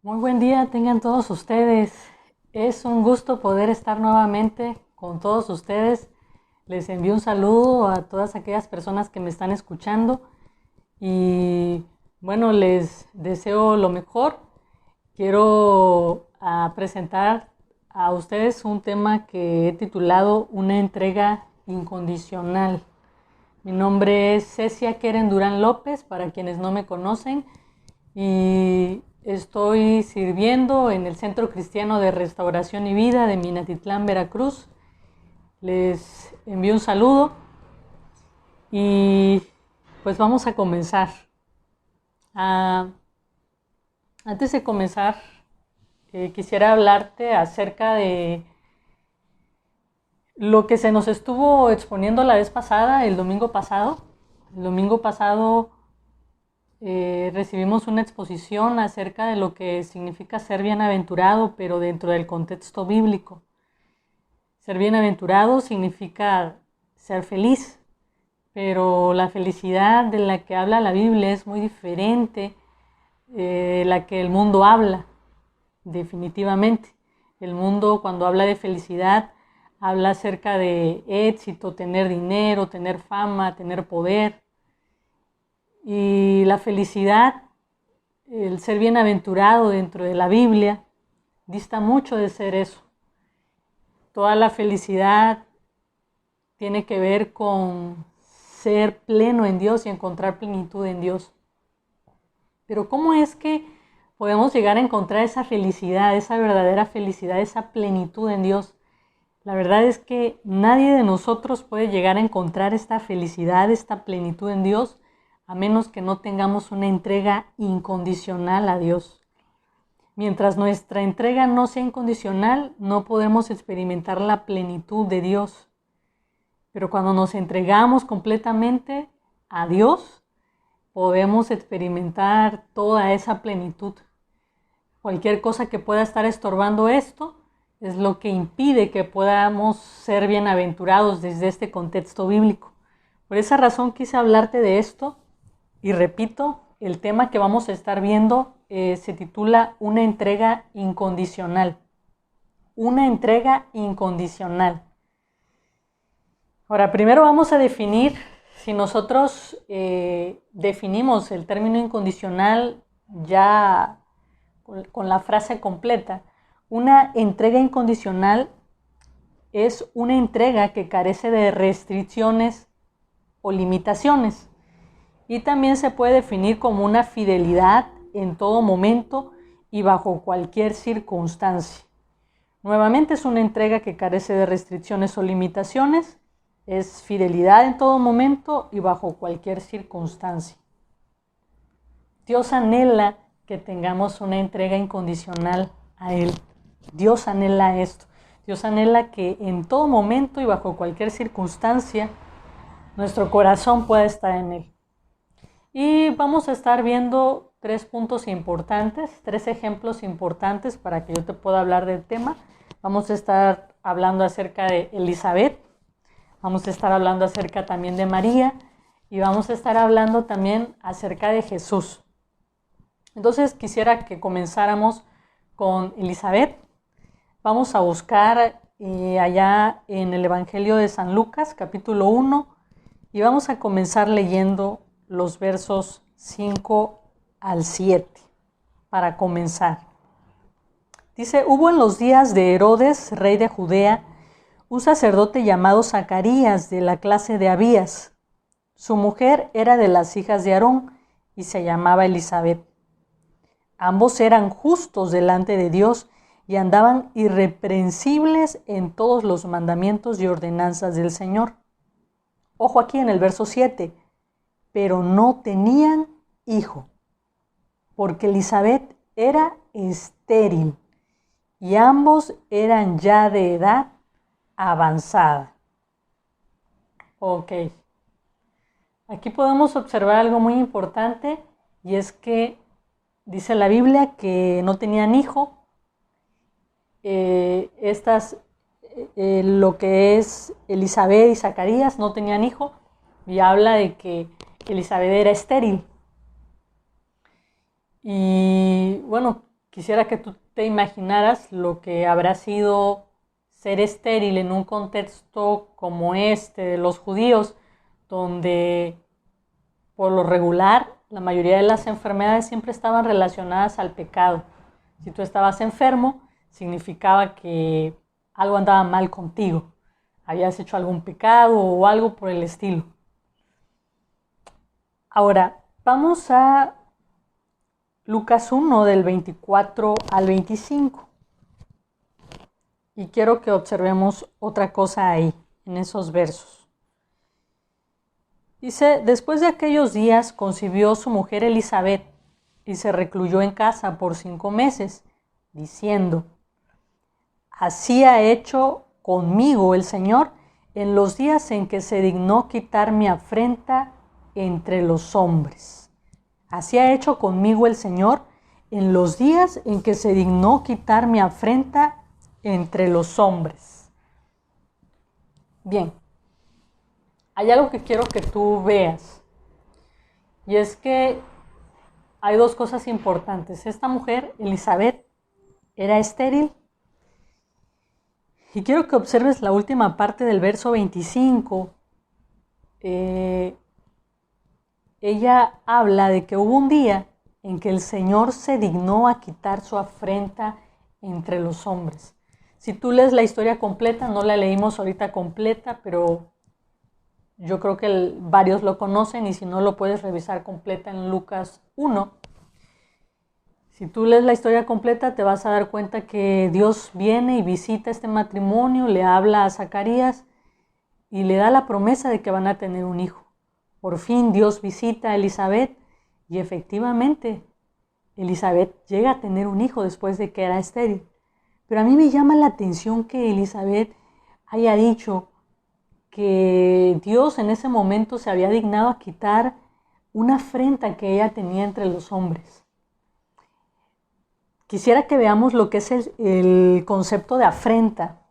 Muy buen día tengan todos ustedes. Es un gusto poder estar nuevamente con todos ustedes. Les envío un saludo a todas aquellas personas que me están escuchando y bueno, les deseo lo mejor. Quiero presentar a ustedes un tema que he titulado Una entrega incondicional. Mi nombre es Cecia Keren Durán López, para quienes no me conocen, y estoy sirviendo en el Centro Cristiano de Restauración y Vida de Minatitlán, Veracruz. Les envío un saludo y pues vamos a comenzar. Antes de comenzar, quisiera hablarte acerca de lo que se nos estuvo exponiendo la vez pasada, el domingo pasado. El domingo pasado recibimos una exposición acerca de lo que significa ser bienaventurado, pero dentro del contexto bíblico. Ser bienaventurado significa ser feliz, pero la felicidad de la que habla la Biblia es muy diferente de la que el mundo habla, definitivamente. El mundo, cuando habla de felicidad, habla acerca de éxito, tener dinero, tener fama, tener poder. Y la felicidad, el ser bienaventurado dentro de la Biblia, dista mucho de ser eso. Toda la felicidad tiene que ver con ser pleno en Dios y encontrar plenitud en Dios. Pero ¿cómo es que podemos llegar a encontrar esa felicidad, esa verdadera felicidad, esa plenitud en Dios? La verdad es que nadie de nosotros puede llegar a encontrar esta felicidad, esta plenitud en Dios, a menos que no tengamos una entrega incondicional a Dios. Mientras nuestra entrega no sea incondicional, no podemos experimentar la plenitud de Dios. Pero cuando nos entregamos completamente a Dios, podemos experimentar toda esa plenitud. Cualquier cosa que pueda estar estorbando esto es lo que impide que podamos ser bienaventurados desde este contexto bíblico. Por esa razón quise hablarte de esto. Y repito, el tema que vamos a estar viendo se titula Una entrega incondicional. Una entrega incondicional. Ahora, primero vamos a definir, si nosotros definimos el término incondicional ya con la frase completa, una entrega incondicional es una entrega que carece de restricciones o limitaciones. Y también se puede definir como una fidelidad en todo momento y bajo cualquier circunstancia. Nuevamente es una entrega que carece de restricciones o limitaciones, es fidelidad en todo momento y bajo cualquier circunstancia. Dios anhela que tengamos una entrega incondicional a Él. Dios anhela esto. Dios anhela que en todo momento y bajo cualquier circunstancia nuestro corazón pueda estar en Él. Y vamos a estar viendo 3 puntos importantes, 3 ejemplos importantes para que yo te pueda hablar del tema. Vamos a estar hablando acerca de Elizabeth, vamos a estar hablando acerca también de María y vamos a estar hablando también acerca de Jesús. Entonces quisiera que comenzáramos con Elizabeth. Vamos a buscar allá en el Evangelio de San Lucas, capítulo 1, y vamos a comenzar leyendo los versos 5 al 7, para comenzar. Dice, hubo en los días de Herodes, rey de Judea, un sacerdote llamado Zacarías, de la clase de Abías. Su mujer era de las hijas de Aarón y se llamaba Elizabeth. Ambos eran justos delante de Dios y andaban irreprensibles en todos los mandamientos y ordenanzas del Señor. Ojo aquí en el verso 7. Pero no tenían hijo, porque Elizabeth era estéril y ambos eran ya de edad avanzada. Ok, aquí podemos observar algo muy importante y es que dice la Biblia que no tenían hijo. Lo que es Elizabeth y Zacarías no tenían hijo y habla de que Elizabeth era estéril. Y bueno, quisiera que tú te imaginaras lo que habrá sido ser estéril en un contexto como este de los judíos, donde por lo regular la mayoría de las enfermedades siempre estaban relacionadas al pecado. Si tú estabas enfermo, significaba que algo andaba mal contigo. Habías hecho algún pecado o algo por el estilo. Ahora, vamos a Lucas 1 del 24 al 25. Y quiero que observemos otra cosa ahí, en esos versos. Dice, después de aquellos días concibió su mujer Elizabeth y se recluyó en casa por 5 meses, diciendo, así ha hecho conmigo el Señor en los días en que se dignó quitar mi afrenta entre los hombres. Así ha hecho conmigo el Señor en los días en que se dignó quitar mi afrenta entre los hombres. Bien, hay algo que quiero que tú veas, y es que hay dos cosas importantes. Esta mujer, Elizabeth, era estéril, y quiero que observes la última parte del verso 25. Ella habla de que hubo un día en que el Señor se dignó a quitar su afrenta entre los hombres. Si tú lees la historia completa, no la leímos ahorita completa, pero yo creo que varios lo conocen, y si no, lo puedes revisar completa en Lucas 1. Si tú lees la historia completa, te vas a dar cuenta que Dios viene y visita este matrimonio, le habla a Zacarías y le da la promesa de que van a tener un hijo. Por fin Dios visita a Elizabeth y efectivamente Elizabeth llega a tener un hijo después de que era estéril. Pero a mí me llama la atención que Elizabeth haya dicho que Dios en ese momento se había dignado a quitar una afrenta que ella tenía entre los hombres. Quisiera que veamos lo que es el concepto de afrenta.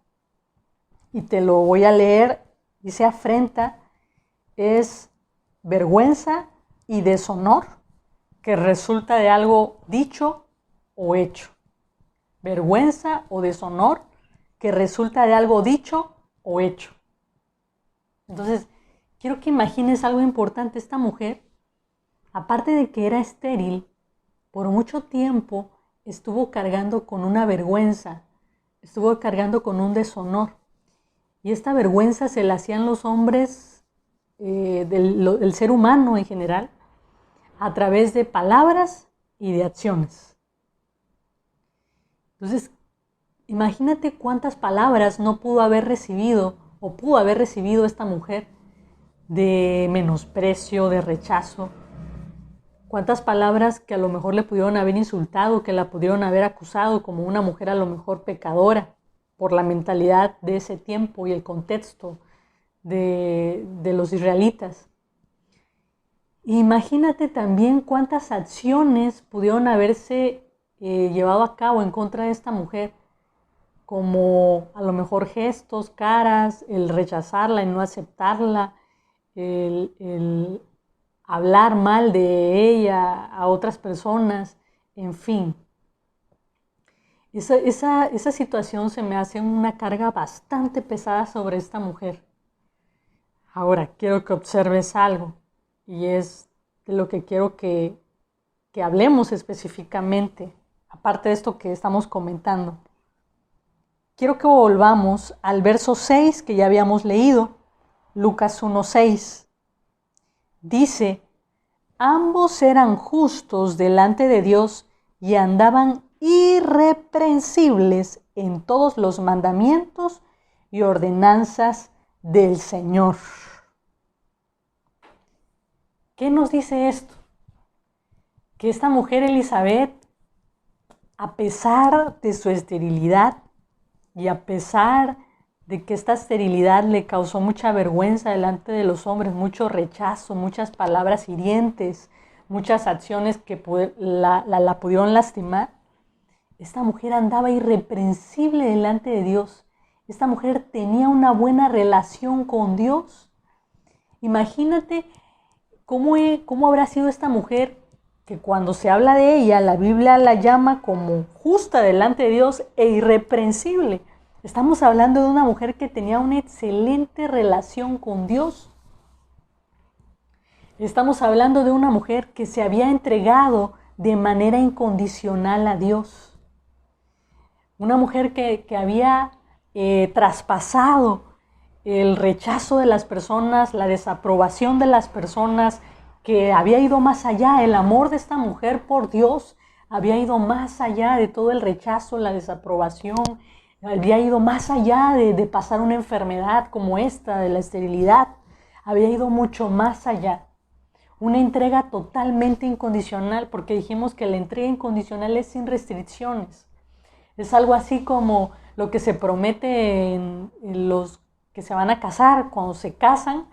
Y te lo voy a leer. Dice, afrenta es vergüenza y deshonor que resulta de algo dicho o hecho. Vergüenza o deshonor que resulta de algo dicho o hecho. Entonces, quiero que imagines algo importante. Esta mujer, aparte de que era estéril, por mucho tiempo estuvo cargando con una vergüenza, estuvo cargando con un deshonor. Y esta vergüenza se la hacían los hombres, del ser humano en general, a través de palabras y de acciones. Entonces, imagínate cuántas palabras no pudo haber recibido o pudo haber recibido esta mujer de menosprecio, de rechazo. Cuántas palabras que a lo mejor le pudieron haber insultado, que la pudieron haber acusado como una mujer a lo mejor pecadora por la mentalidad de ese tiempo y el contexto de los israelitas. Imagínate también cuántas acciones pudieron haberse llevado a cabo en contra de esta mujer, como a lo mejor gestos, caras, el rechazarla, el no aceptarla, el hablar mal de ella a otras personas, en fin. Esa situación se me hace una carga bastante pesada sobre esta mujer. Ahora, quiero que observes algo, y es de lo que quiero que hablemos específicamente, aparte de esto que estamos comentando. Quiero que volvamos al verso 6 que ya habíamos leído, Lucas 1:6. Dice, ambos eran justos delante de Dios y andaban irreprensibles en todos los mandamientos y ordenanzas del Señor. ¿Qué nos dice esto? Que esta mujer Elizabeth, a pesar de su esterilidad y a pesar de que esta esterilidad le causó mucha vergüenza delante de los hombres, mucho rechazo, muchas palabras hirientes, muchas acciones que la pudieron lastimar, esta mujer andaba irreprensible delante de Dios. Esta mujer tenía una buena relación con Dios. Imagínate cómo habrá sido esta mujer que cuando se habla de ella, la Biblia la llama como justa delante de Dios e irreprensible. Estamos hablando de una mujer que tenía una excelente relación con Dios. Estamos hablando de una mujer que se había entregado de manera incondicional a Dios. Una mujer que había traspasado el rechazo de las personas, la desaprobación de las personas, que había ido más allá. El amor de esta mujer por Dios había ido más allá de todo el rechazo, la desaprobación, había ido más allá de pasar una enfermedad como esta, de la esterilidad, había ido mucho más allá. Una entrega totalmente incondicional, porque dijimos que la entrega incondicional es sin restricciones. Es algo así como lo que se promete en los que se van a casar, cuando se casan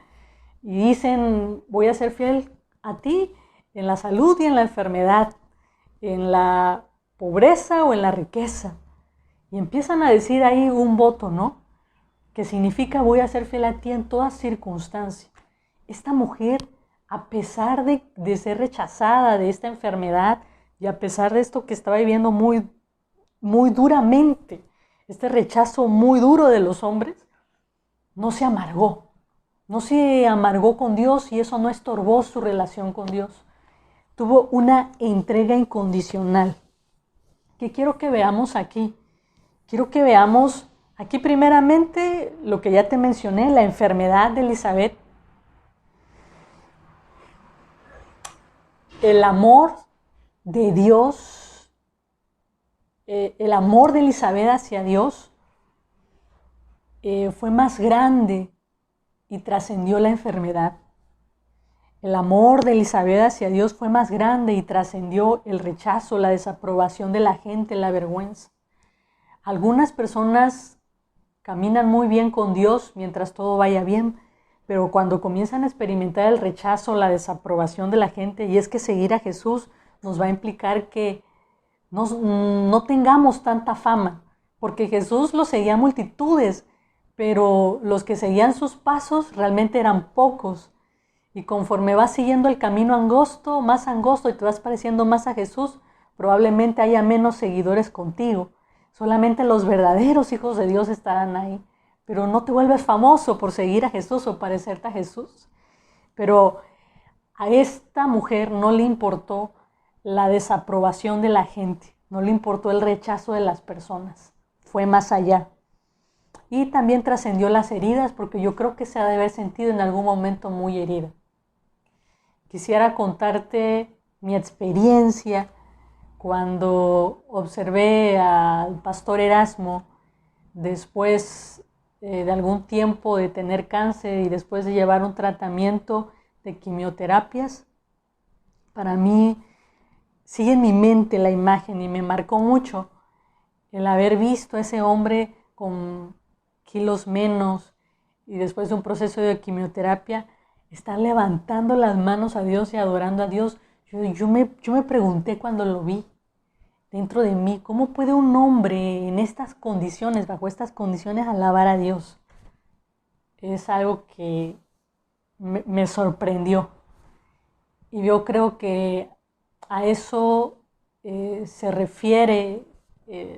y dicen: voy a ser fiel a ti en la salud y en la enfermedad, en la pobreza o en la riqueza. Y empiezan a decir ahí un voto, ¿no? Que significa: voy a ser fiel a ti en toda circunstancia. Esta mujer, a pesar de ser rechazada de esta enfermedad y a pesar de esto que estaba viviendo muy, muy duramente, este rechazo muy duro de los hombres, no se amargó. No se amargó con Dios y eso no estorbó su relación con Dios. Tuvo una entrega incondicional. ¿Qué quiero que veamos aquí? Quiero que veamos aquí primeramente lo que ya te mencioné, la enfermedad de Elizabeth. El amor de Dios, el amor de Elizabeth hacia Dios fue más grande y trascendió la enfermedad. El amor de Elizabeth hacia Dios fue más grande y trascendió el rechazo, la desaprobación de la gente, la vergüenza. Algunas personas caminan muy bien con Dios mientras todo vaya bien, pero cuando comienzan a experimentar el rechazo, la desaprobación de la gente, y es que seguir a Jesús nos va a implicar que no tengamos tanta fama, porque Jesús lo seguía a multitudes, pero los que seguían sus pasos realmente eran pocos. Y conforme vas siguiendo el camino angosto, más angosto, y te vas pareciendo más a Jesús, probablemente haya menos seguidores contigo. Solamente los verdaderos hijos de Dios estarán ahí. Pero no te vuelves famoso por seguir a Jesús o parecerte a Jesús. Pero a esta mujer no le importó la desaprobación de la gente, no le importó el rechazo de las personas. Fue más allá. Y también trascendió las heridas, porque yo creo que se ha de haber sentido en algún momento muy herida. Quisiera contarte mi experiencia cuando observé al pastor Erasmo después de algún tiempo de tener cáncer y después de llevar un tratamiento de quimioterapias. Para mí sigue en mi mente la imagen y me marcó mucho el haber visto a ese hombre con kilos menos y después de un proceso de quimioterapia estar levantando las manos a Dios y adorando a Dios. Yo me pregunté cuando lo vi dentro de mí, ¿cómo puede un hombre en estas condiciones, bajo estas condiciones, alabar a Dios? Es algo que me sorprendió. Y yo creo que a eso se refiere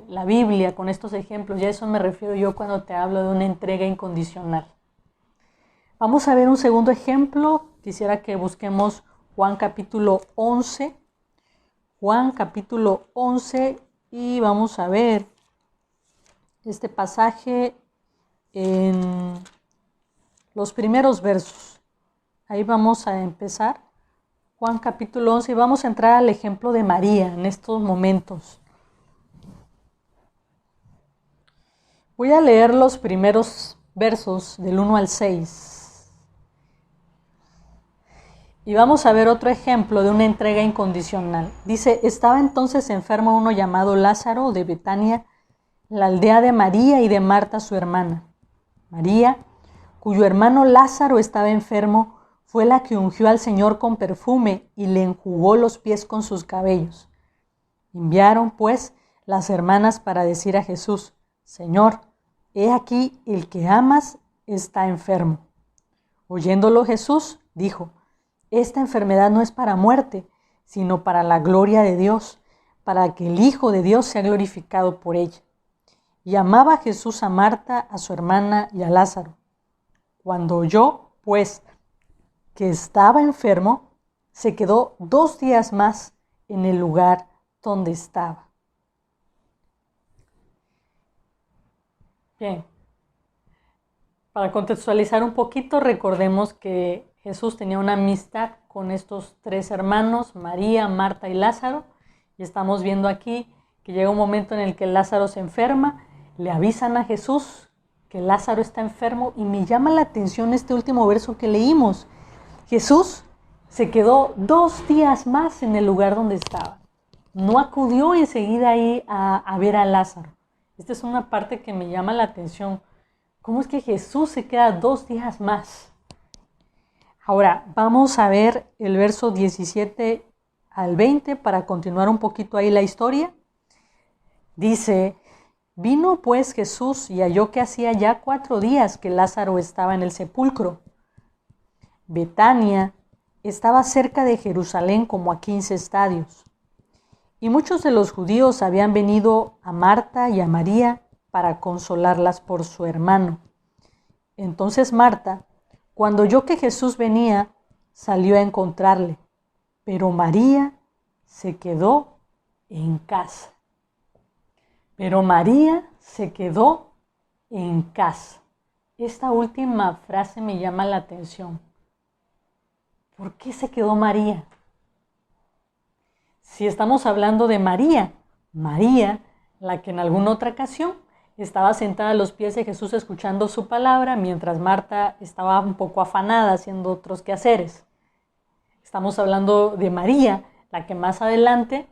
la Biblia con estos ejemplos, y a eso me refiero yo cuando te hablo de una entrega incondicional. Vamos a ver un segundo ejemplo. Quisiera que busquemos Juan capítulo 11. Juan capítulo 11 y vamos a ver este pasaje en los primeros versos. Ahí vamos a empezar. Juan capítulo 11 y vamos a entrar al ejemplo de María en estos momentos. Voy a leer los primeros versos del 1 al 6. Y vamos a ver otro ejemplo de una entrega incondicional. Dice: estaba entonces enfermo uno llamado Lázaro de Betania, la aldea de María y de Marta su hermana. María, cuyo hermano Lázaro estaba enfermo, fue la que ungió al Señor con perfume y le enjugó los pies con sus cabellos. Enviaron, pues, las hermanas para decir a Jesús: Señor, he aquí el que amas está enfermo. Oyéndolo Jesús dijo: esta enfermedad no es para muerte, sino para la gloria de Dios, para que el Hijo de Dios sea glorificado por ella. Y amaba Jesús a Marta, a su hermana y a Lázaro. Cuando oyó, pues, que estaba enfermo, se quedó 2 días más en el lugar donde estaba. Bien, para contextualizar un poquito, recordemos que Jesús tenía una amistad con estos 3 hermanos, María, Marta y Lázaro, y estamos viendo aquí que llega un momento en el que Lázaro se enferma, le avisan a Jesús que Lázaro está enfermo, y me llama la atención este último verso que leímos. Jesús se quedó 2 días más en el lugar donde estaba. No acudió enseguida ahí a ver a Lázaro. Esta es una parte que me llama la atención. ¿Cómo es que Jesús se queda 2 días más? Ahora, vamos a ver el verso 17 al 20 para continuar un poquito ahí la historia. Dice: vino pues Jesús y halló que hacía ya 4 días que Lázaro estaba en el sepulcro. Betania estaba cerca de Jerusalén como a 15 estadios. Y muchos de los judíos habían venido a Marta y a María para consolarlas por su hermano. Entonces Marta, cuando oyó que Jesús venía, salió a encontrarle, pero María se quedó en casa. Pero María se quedó en casa. Esta última frase me llama la atención. ¿Por qué se quedó María? Si estamos hablando de María, la que en alguna otra ocasión estaba sentada a los pies de Jesús escuchando su palabra, mientras Marta estaba un poco afanada haciendo otros quehaceres. Estamos hablando de María, la que más adelante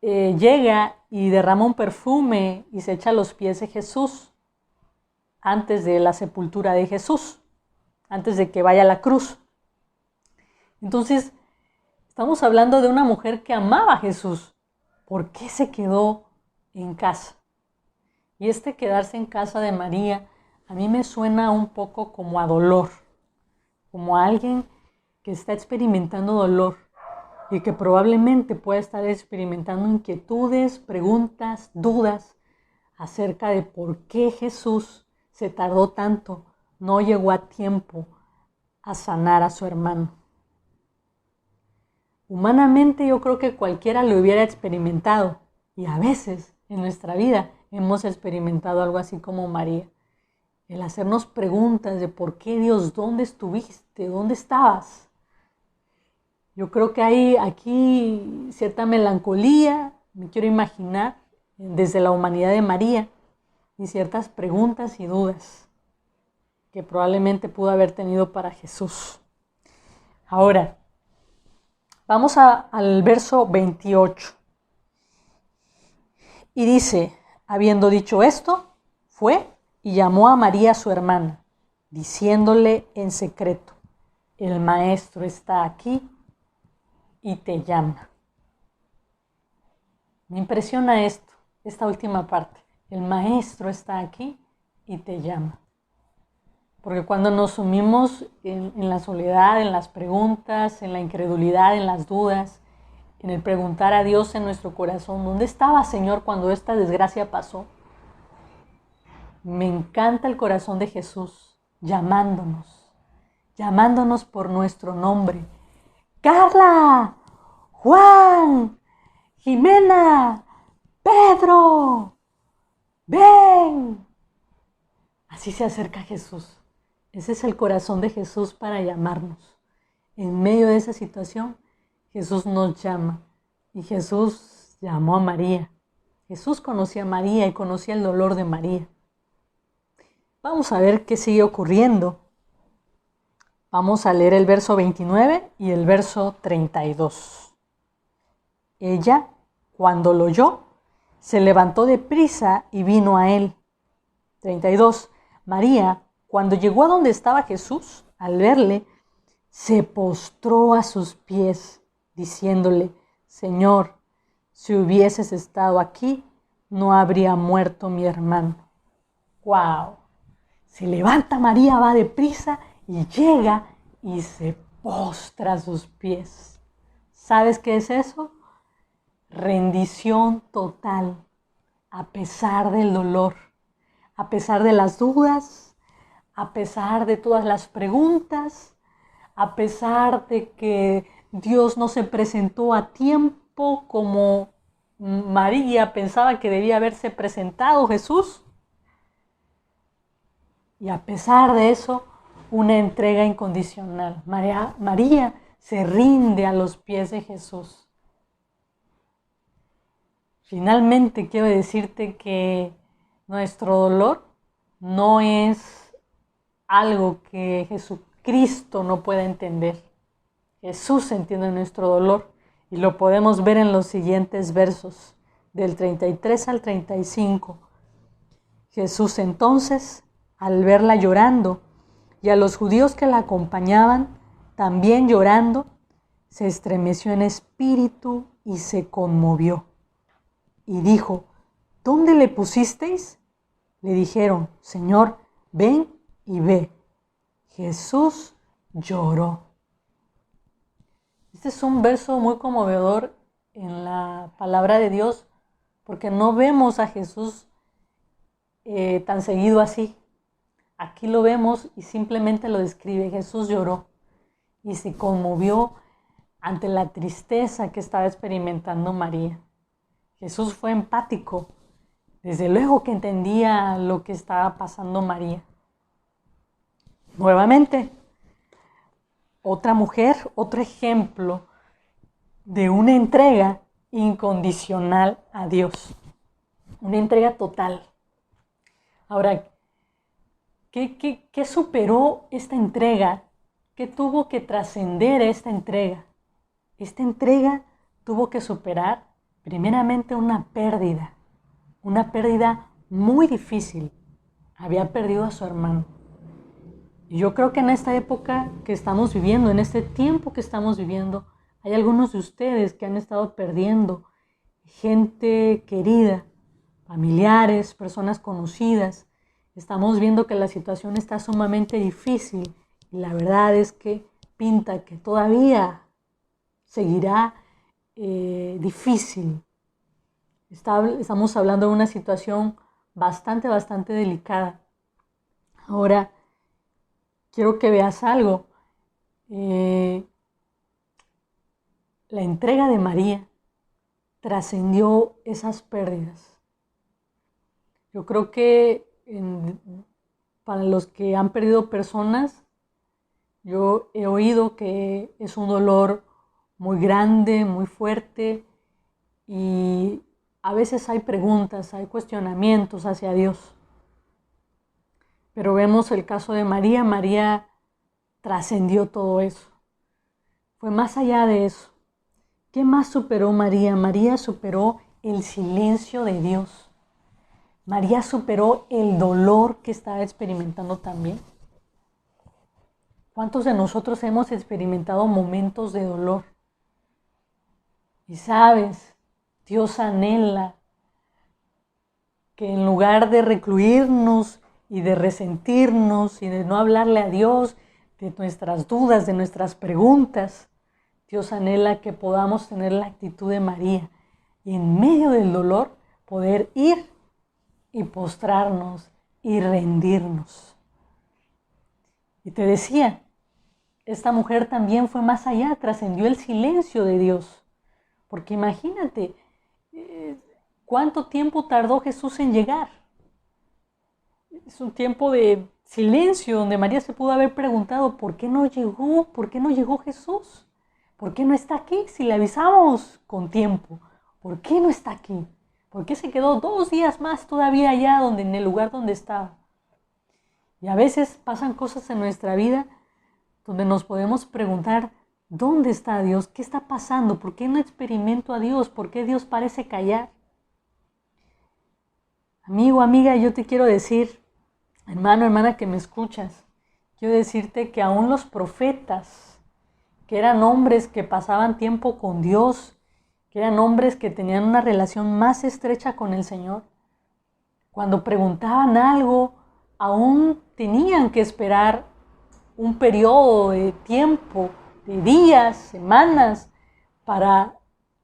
llega y derrama un perfume y se echa a los pies de Jesús antes de la sepultura de Jesús, antes de que vaya a la cruz. Entonces, estamos hablando de una mujer que amaba a Jesús. ¿Por qué se quedó en casa? Y este quedarse en casa de María a mí me suena un poco como a dolor, como a alguien que está experimentando dolor y que probablemente pueda estar experimentando inquietudes, preguntas, dudas acerca de por qué Jesús se tardó tanto, no llegó a tiempo a sanar a su hermano. Humanamente yo creo que cualquiera lo hubiera experimentado, y a veces en nuestra vida hemos experimentado algo así como María. El hacernos preguntas de por qué Dios, ¿dónde estuviste? ¿Dónde estabas? Yo creo que hay aquí cierta melancolía, me quiero imaginar, desde la humanidad de María, y ciertas preguntas y dudas que probablemente pudo haber tenido para Jesús. Ahora, vamos al verso 28. Y dice: habiendo dicho esto, fue y llamó a María su hermana, diciéndole en secreto: el maestro está aquí y te llama. Me impresiona esta última parte. El maestro está aquí y te llama. Porque cuando nos sumimos en la soledad, en las preguntas, en la incredulidad, en las dudas, en el preguntar a Dios en nuestro corazón: ¿dónde estaba, Señor, cuando esta desgracia pasó? Me encanta el corazón de Jesús llamándonos por nuestro nombre. Carla, Juan, Jimena, Pedro, ven. Así se acerca Jesús. Ese es el corazón de Jesús para llamarnos. En medio de esa situación, Jesús nos llama. Y Jesús llamó a María. Jesús conocía a María y conocía el dolor de María. Vamos a ver qué sigue ocurriendo. Vamos a leer el verso 29 y el verso 32. Ella, cuando lo oyó, se levantó de prisa y vino a él. 32. María, cuando llegó a donde estaba Jesús, al verle, se postró a sus pies, diciéndole: Señor, si hubieses estado aquí, no habría muerto mi hermano. ¡Wow! Se levanta María, va deprisa y llega y se postra a sus pies. ¿Sabes qué es eso? Rendición total, a pesar del dolor, a pesar de las dudas, a pesar de todas las preguntas, a pesar de que Dios no se presentó a tiempo como María pensaba que debía haberse presentado Jesús. Y a pesar de eso, una entrega incondicional. María se rinde a los pies de Jesús. Finalmente quiero decirte que nuestro dolor no es algo que Jesucristo no pueda entender. Jesús entiende nuestro dolor y lo podemos ver en los siguientes versos, del 33 al 35. Jesús entonces, al verla llorando y a los judíos que la acompañaban también llorando, se estremeció en espíritu y se conmovió. Y dijo, ¿dónde le pusisteis? Le dijeron, Señor, ven y ve. Jesús lloró. Este es un verso muy conmovedor en la palabra de Dios, porque no vemos a Jesús tan seguido así. Aquí lo vemos y simplemente lo describe. Jesús lloró y se conmovió ante la tristeza que estaba experimentando María. Jesús fue empático, desde luego que entendía lo que estaba pasando María. Nuevamente, otra mujer, otro ejemplo de una entrega incondicional a Dios, una entrega total. Ahora, ¿qué superó esta entrega? ¿Qué tuvo que trascender esta entrega? Esta entrega tuvo que superar primeramente una pérdida muy difícil. Había perdido a su hermano. Y yo creo que en esta época que estamos viviendo, en este tiempo que estamos viviendo, hay algunos de ustedes que han estado perdiendo gente querida, familiares, personas conocidas. Estamos viendo que la situación está sumamente difícil y la verdad es que pinta que todavía seguirá difícil. Estamos hablando de una situación bastante delicada. Ahora, quiero que veas algo. La entrega de María trascendió esas pérdidas. Yo creo que para los que han perdido personas, yo he oído que es un dolor muy grande, muy fuerte y a veces hay preguntas, hay cuestionamientos hacia Dios. Pero vemos el caso de María. María trascendió todo eso. Fue más allá de eso. ¿Qué más superó María? María superó el silencio de Dios. María superó el dolor que estaba experimentando también. ¿Cuántos de nosotros hemos experimentado momentos de dolor? Y sabes, Dios anhela que en lugar de recluirnos y de resentirnos y de no hablarle a Dios de nuestras dudas, de nuestras preguntas, Dios anhela que podamos tener la actitud de María y en medio del dolor poder ir y postrarnos y rendirnos. Y te decía, esta mujer también fue más allá, trascendió el silencio de Dios. Porque imagínate, ¿cuánto tiempo tardó Jesús en llegar? Es un tiempo de silencio donde María se pudo haber preguntado, ¿por qué no llegó? ¿Por qué no llegó Jesús? ¿Por qué no está aquí? Si le avisamos con tiempo, ¿por qué no está aquí? ¿Por qué se quedó 2 días más todavía allá en el lugar donde estaba? Y a veces pasan cosas en nuestra vida donde nos podemos preguntar, ¿dónde está Dios? ¿Qué está pasando? ¿Por qué no experimento a Dios? ¿Por qué Dios parece callar? Amigo, amiga, yo te quiero decir, hermano, hermana que me escuchas, quiero decirte que aún los profetas, que eran hombres que pasaban tiempo con Dios, que eran hombres que tenían una relación más estrecha con el Señor, cuando preguntaban algo, aún tenían que esperar un periodo de tiempo, de días, semanas, para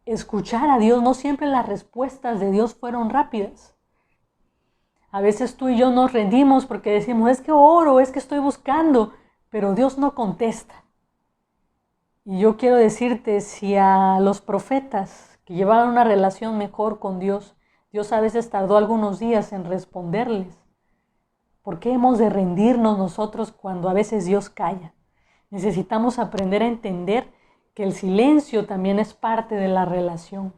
escuchar a Dios. No siempre las respuestas de Dios fueron rápidas. A veces tú y yo nos rendimos porque decimos, es que oro, es que estoy buscando, pero Dios no contesta. Y yo quiero decirte, si a los profetas que llevaban una relación mejor con Dios, Dios a veces tardó algunos días en responderles, ¿por qué hemos de rendirnos nosotros cuando a veces Dios calla? Necesitamos aprender a entender que el silencio también es parte de la relación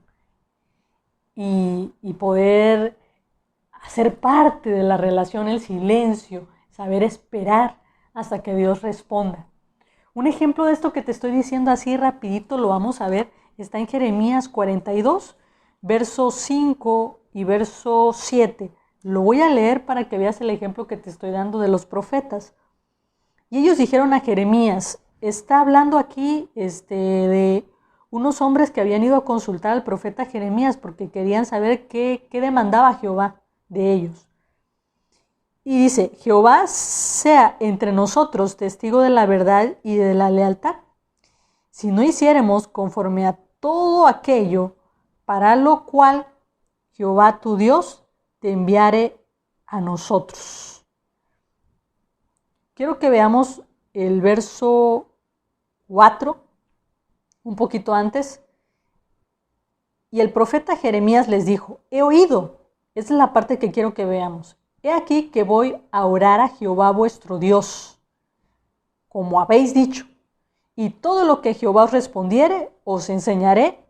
y poder hacer parte de la relación el silencio, saber esperar hasta que Dios responda. Un ejemplo de esto que te estoy diciendo así rapidito lo vamos a ver, está en Jeremías 42, verso 5 y verso 7. Lo voy a leer para que veas el ejemplo que te estoy dando de los profetas. Y ellos dijeron a Jeremías, está hablando aquí de unos hombres que habían ido a consultar al profeta Jeremías porque querían saber qué demandaba Jehová de ellos. Y dice, Jehová sea entre nosotros testigo de la verdad y de la lealtad. Si no hiciéremos conforme a todo aquello para lo cual Jehová tu Dios te enviare a nosotros. Quiero que veamos el verso 4, un poquito antes. Y el profeta Jeremías les dijo, he oído. Esa es la parte que quiero que veamos. He aquí que voy a orar a Jehová vuestro Dios, como habéis dicho, y todo lo que Jehová os respondiere, os enseñaré,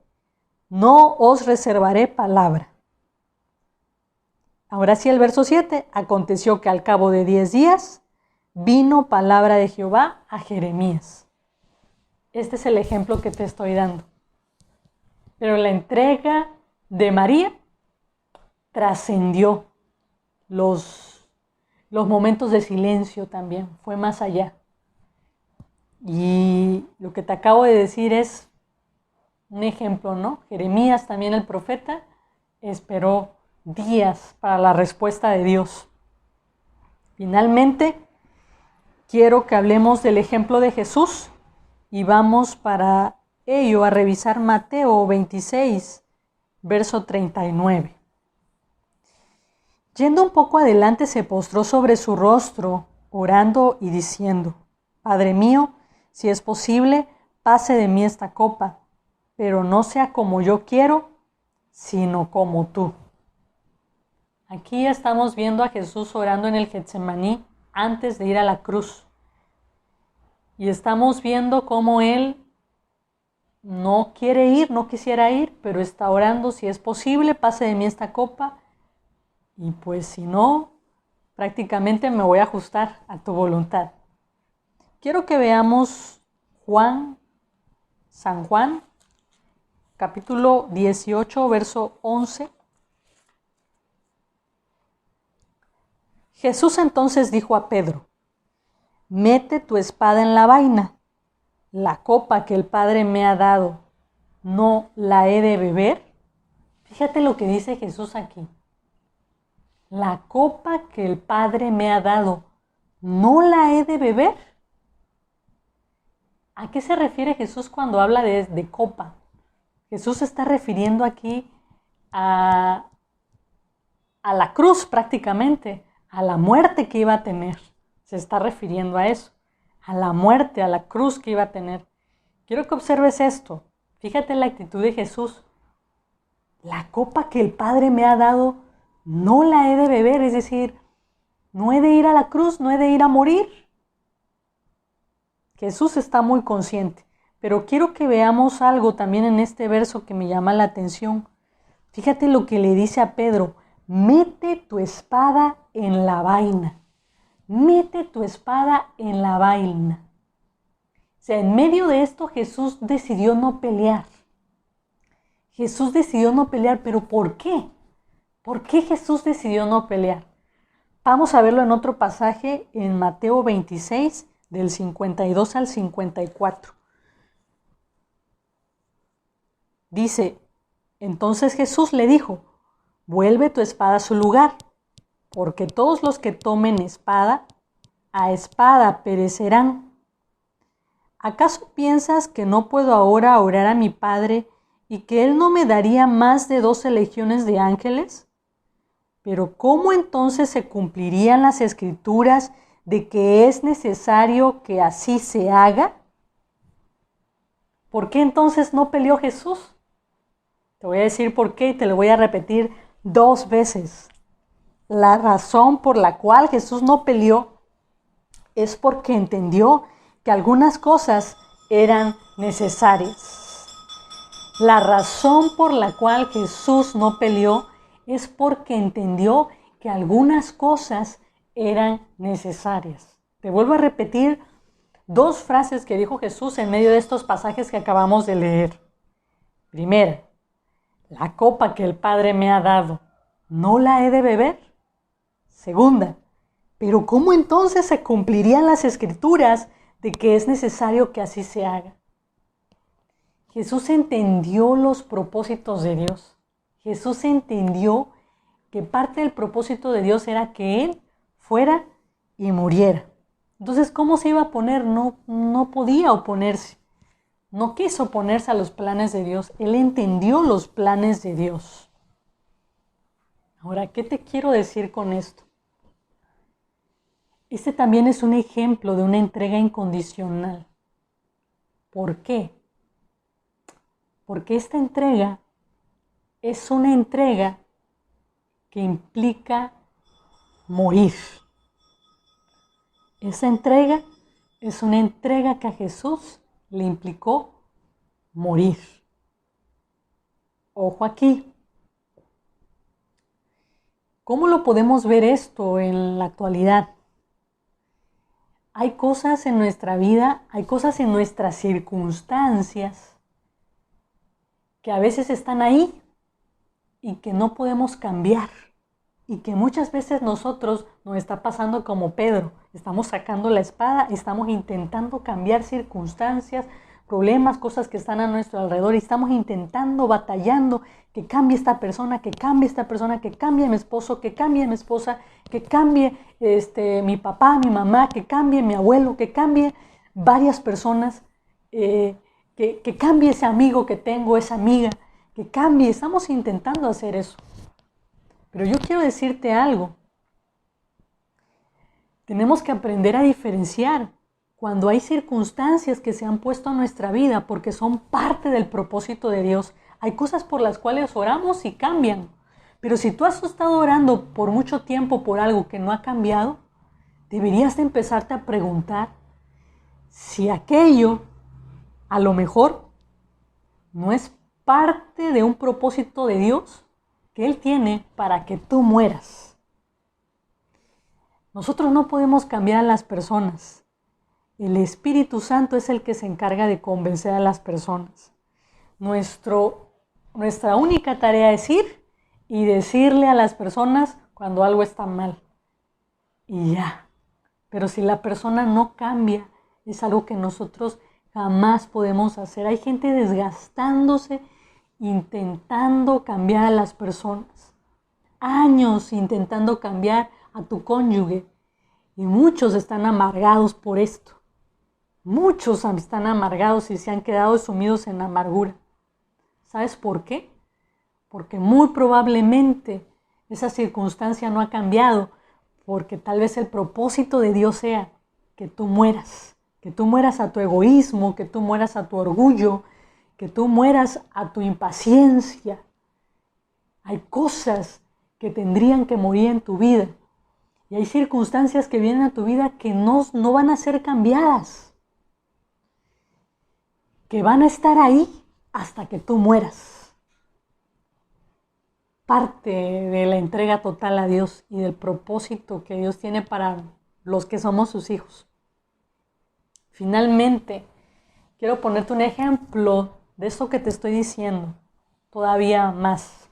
no os reservaré palabra. Ahora sí el verso 7, aconteció que al cabo de 10 días, vino palabra de Jehová a Jeremías. Este es el ejemplo que te estoy dando. Pero la entrega de María trascendió los momentos de silencio también, fue más allá. Y lo que te acabo de decir es un ejemplo, ¿no? Jeremías, también el profeta, esperó días para la respuesta de Dios. Finalmente, quiero que hablemos del ejemplo de Jesús y vamos para ello a revisar Mateo 26, verso 39. Yendo un poco adelante, se postró sobre su rostro, orando y diciendo, Padre mío, si es posible, pase de mí esta copa, pero no sea como yo quiero, sino como tú. Aquí estamos viendo a Jesús orando en el Getsemaní antes de ir a la cruz. Y estamos viendo cómo Él no quiere ir, no quisiera ir, pero está orando, si es posible, pase de mí esta copa, y pues si no, prácticamente me voy a ajustar a tu voluntad. Quiero que veamos San Juan, capítulo 18, verso 11. Jesús entonces dijo a Pedro, mete tu espada en la vaina. La copa que el Padre me ha dado, ¿no la he de beber? Fíjate lo que dice Jesús aquí. La copa que el Padre me ha dado, ¿no la he de beber? ¿A qué se refiere Jesús cuando habla de copa? Jesús se está refiriendo aquí a la cruz prácticamente, a la muerte que iba a tener. Se está refiriendo a eso, a la muerte, a la cruz que iba a tener. Quiero que observes esto. Fíjate la actitud de Jesús. La copa que el Padre me ha dado, no la he de beber, es decir, no he de ir a la cruz, no he de ir a morir. Jesús está muy consciente, pero quiero que veamos algo también en este verso que me llama la atención. Fíjate lo que le dice a Pedro, mete tu espada en la vaina, mete tu espada en la vaina. O sea, en medio de esto Jesús decidió no pelear. Jesús decidió no pelear, pero ¿por qué? ¿Por qué Jesús decidió no pelear? Vamos a verlo en otro pasaje en Mateo 26, del 52 al 54. Dice, entonces Jesús le dijo, vuelve tu espada a su lugar, porque todos los que tomen espada, a espada perecerán. ¿acaso piensas que no puedo ahora orar a mi Padre y que Él no me daría más de 12 legiones de ángeles? Pero ¿cómo entonces se cumplirían las escrituras de que es necesario que así se haga? ¿Por qué entonces no peleó Jesús? Te voy a decir por qué y te lo voy a repetir 2 veces. La razón por la cual Jesús no peleó es porque entendió que algunas cosas eran necesarias. La razón por la cual Jesús no peleó es porque entendió que algunas cosas eran necesarias. Te vuelvo a repetir 2 frases que dijo Jesús en medio de estos pasajes que acabamos de leer. Primera, la copa que el Padre me ha dado, ¿no la he de beber? Segunda, pero ¿cómo entonces se cumplirían las escrituras de que es necesario que así se haga? Jesús entendió los propósitos de Dios. Jesús entendió que parte del propósito de Dios era que Él fuera y muriera. Entonces, ¿cómo se iba a oponer? No podía oponerse. No quiso oponerse a los planes de Dios. Él entendió los planes de Dios. Ahora, ¿qué te quiero decir con esto? Este también es un ejemplo de una entrega incondicional. ¿Por qué? Porque esta entrega es una entrega que implica morir. Esa entrega es una entrega que a Jesús le implicó morir. Ojo aquí. ¿Cómo lo podemos ver esto en la actualidad? Hay cosas en nuestra vida, hay cosas en nuestras circunstancias que a veces están ahí y que no podemos cambiar. Y que muchas veces nosotros nos está pasando como Pedro. Estamos sacando la espada, estamos intentando cambiar circunstancias, problemas, cosas que están a nuestro alrededor y estamos intentando, batallando, que cambie esta persona, que cambie esta persona, que cambie mi esposo, que cambie mi esposa, que cambie mi papá, mi mamá, que cambie mi abuelo, que cambie varias personas, que cambie ese amigo que tengo, esa amiga, que cambie. Estamos intentando hacer eso. Pero yo quiero decirte algo. Tenemos que aprender a diferenciar cuando hay circunstancias que se han puesto en nuestra vida porque son parte del propósito de Dios. Hay cosas por las cuales oramos y cambian. Pero si tú has estado orando por mucho tiempo por algo que no ha cambiado, deberías de empezarte a preguntar si aquello a lo mejor no es parte de un propósito de Dios que Él tiene para que tú mueras. Nosotros no podemos cambiar a las personas. El Espíritu Santo es el que se encarga de convencer a las personas. Nuestra única tarea es ir y decirle a las personas cuando algo está mal. Y ya. Pero si la persona no cambia, es algo que nosotros jamás podemos hacer. Hay gente desgastándose, intentando cambiar a las personas. Años intentando cambiar a tu cónyuge. Y muchos están amargados por esto. Muchos están amargados y se han quedado sumidos en amargura. ¿Sabes por qué? Porque muy probablemente esa circunstancia no ha cambiado, porque tal vez el propósito de Dios sea que tú mueras a tu egoísmo, que tú mueras a tu orgullo, que tú mueras a tu impaciencia. Hay cosas que tendrían que morir en tu vida y hay circunstancias que vienen a tu vida que no van a ser cambiadas, que van a estar ahí hasta que tú mueras. Parte de la entrega total a Dios y del propósito que Dios tiene para los que somos sus hijos. Finalmente, quiero ponerte un ejemplo de esto que te estoy diciendo, todavía más.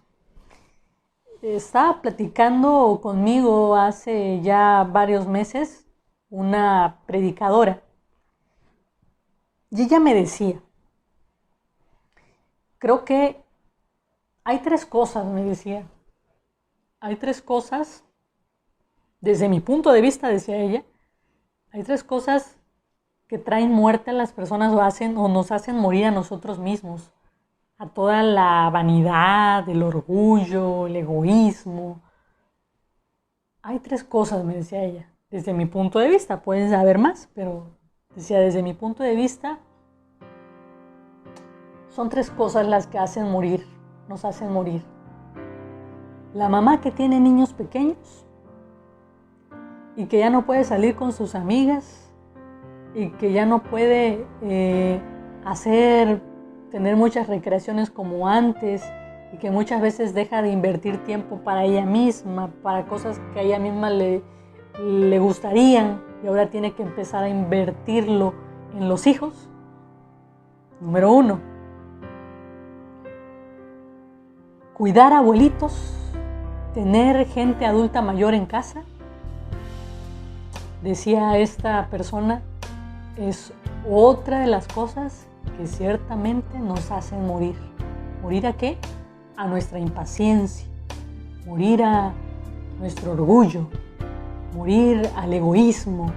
Estaba platicando conmigo hace ya varios meses una predicadora y ella me decía, creo que hay 3 cosas, me decía. Hay 3 cosas, desde mi punto de vista, decía ella, hay 3 cosas que traen muerte a las personas o nos hacen morir a nosotros mismos, a toda la vanidad, el orgullo, el egoísmo. Hay 3 cosas, me decía ella, desde mi punto de vista, pueden saber más, pero decía, desde mi punto de vista, son 3 cosas las que hacen morir, nos hacen morir. La mamá que tiene niños pequeños y que ya no puede salir con sus amigas y que ya no puede tener muchas recreaciones como antes y que muchas veces deja de invertir tiempo para ella misma, para cosas que a ella misma le gustarían y ahora tiene que empezar a invertirlo en los hijos. Número 1, cuidar a abuelitos, tener gente adulta mayor en casa. Decía esta persona, es otra de las cosas que ciertamente nos hacen morir. ¿Morir a qué? A nuestra impaciencia, morir a nuestro orgullo, morir al egoísmo,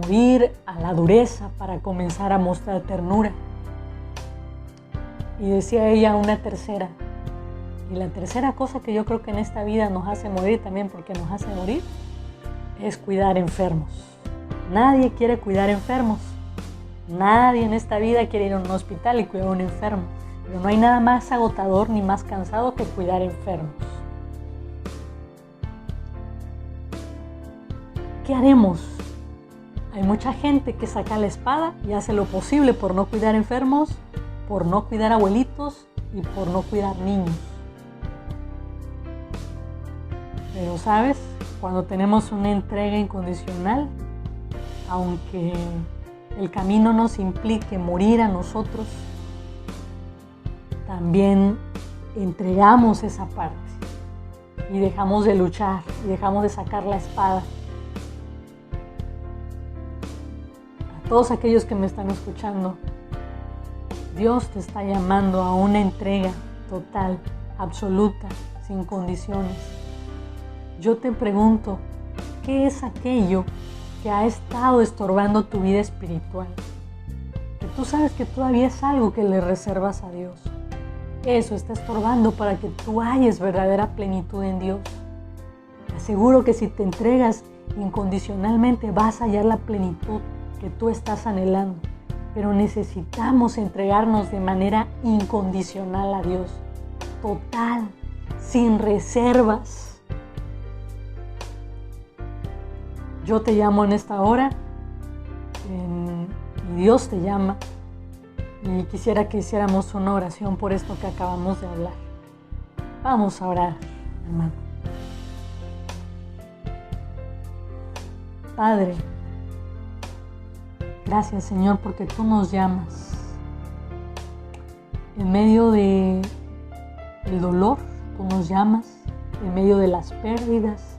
morir a la dureza para comenzar a mostrar ternura. Y decía ella una tercera. Y la tercera cosa que yo creo que en esta vida nos hace morir también, porque nos hace morir, es cuidar enfermos. Nadie quiere cuidar enfermos. Nadie en esta vida quiere ir a un hospital y cuidar a un enfermo. Pero no hay nada más agotador ni más cansado que cuidar enfermos. ¿Qué haremos? Hay mucha gente que saca la espada y hace lo posible por no cuidar enfermos, por no cuidar abuelitos y por no cuidar niños. Pero ¿sabes? Cuando tenemos una entrega incondicional, aunque el camino nos implique morir a nosotros, también entregamos esa parte y dejamos de luchar y dejamos de sacar la espada. A todos aquellos que me están escuchando, Dios te está llamando a una entrega total, absoluta, sin condiciones. Yo te pregunto, ¿qué es aquello que ha estado estorbando tu vida espiritual? Que tú sabes que todavía es algo que le reservas a Dios. Eso está estorbando para que tú halles verdadera plenitud en Dios. Te aseguro que si te entregas incondicionalmente vas a hallar la plenitud que tú estás anhelando. Pero necesitamos entregarnos de manera incondicional a Dios. Total, sin reservas. Yo te llamo en esta hora y Dios te llama y quisiera que hiciéramos una oración por esto que acabamos de hablar. Vamos a orar, hermano. Padre, gracias Señor porque tú nos llamas en medio del dolor, tú nos llamas en medio de las pérdidas,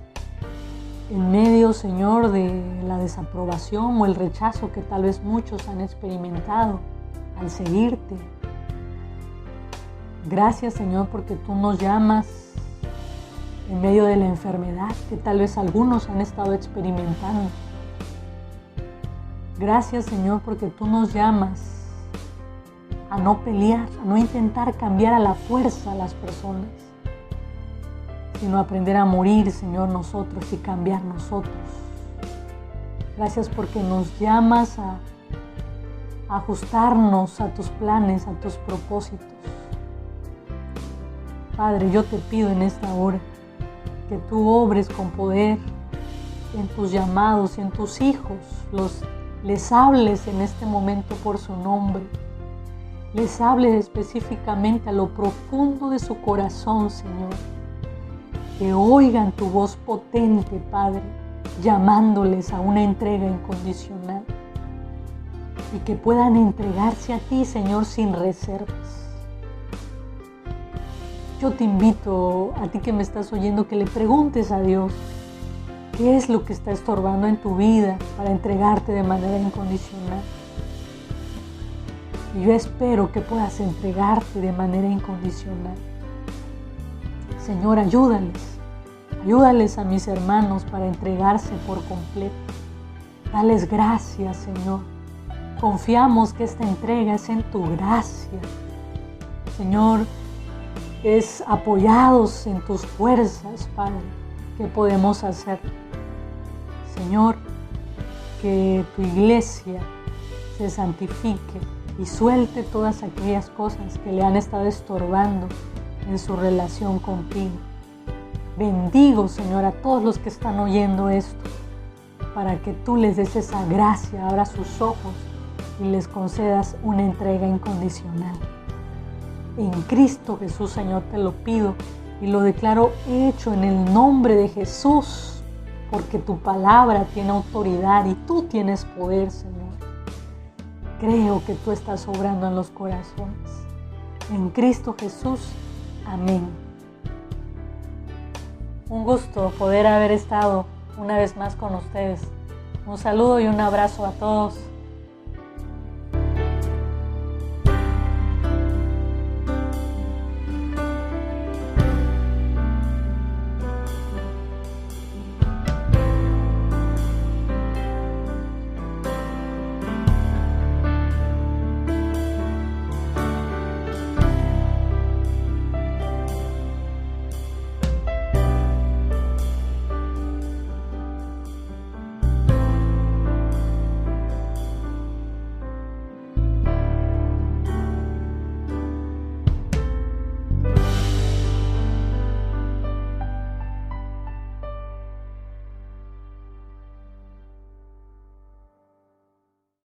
en medio, Señor, de la desaprobación o el rechazo que tal vez muchos han experimentado al seguirte. Gracias, Señor, porque tú nos llamas en medio de la enfermedad que tal vez algunos han estado experimentando. Gracias, Señor, porque tú nos llamas a no pelear, a no intentar cambiar a la fuerza a las personas, sino aprender a morir, Señor, nosotros y cambiar nosotros. Gracias porque nos llamas a ajustarnos a tus planes, a tus propósitos. Padre, yo te pido en esta hora que tú obres con poder en tus llamados y en tus hijos. Les hables en este momento por su nombre. Les hables específicamente a lo profundo de su corazón, Señor. Que oigan tu voz potente, Padre, llamándoles a una entrega incondicional y que puedan entregarse a ti, Señor, sin reservas. Yo te invito a ti que me estás oyendo que le preguntes a Dios qué es lo que está estorbando en tu vida para entregarte de manera incondicional. Y yo espero que puedas entregarte de manera incondicional. Señor, ayúdales a mis hermanos para entregarse por completo. Dales gracias, Señor, Confiamos que esta entrega es en tu gracia. Señor, es apoyados en tus fuerzas, Padre, que podemos hacer. Señor, que tu iglesia se santifique y suelte todas aquellas cosas que le han estado estorbando en su relación contigo. Bendigo, Señor, a todos los que están oyendo esto, para que tú les des esa gracia, abra sus ojos y les concedas una entrega incondicional. En Cristo Jesús, Señor, te lo pido y lo declaro hecho en el nombre de Jesús, porque tu palabra tiene autoridad y tú tienes poder, Señor. Creo que tú estás obrando en los corazones. En Cristo Jesús, amén. Un gusto poder haber estado una vez más con ustedes. Un saludo y un abrazo a todos.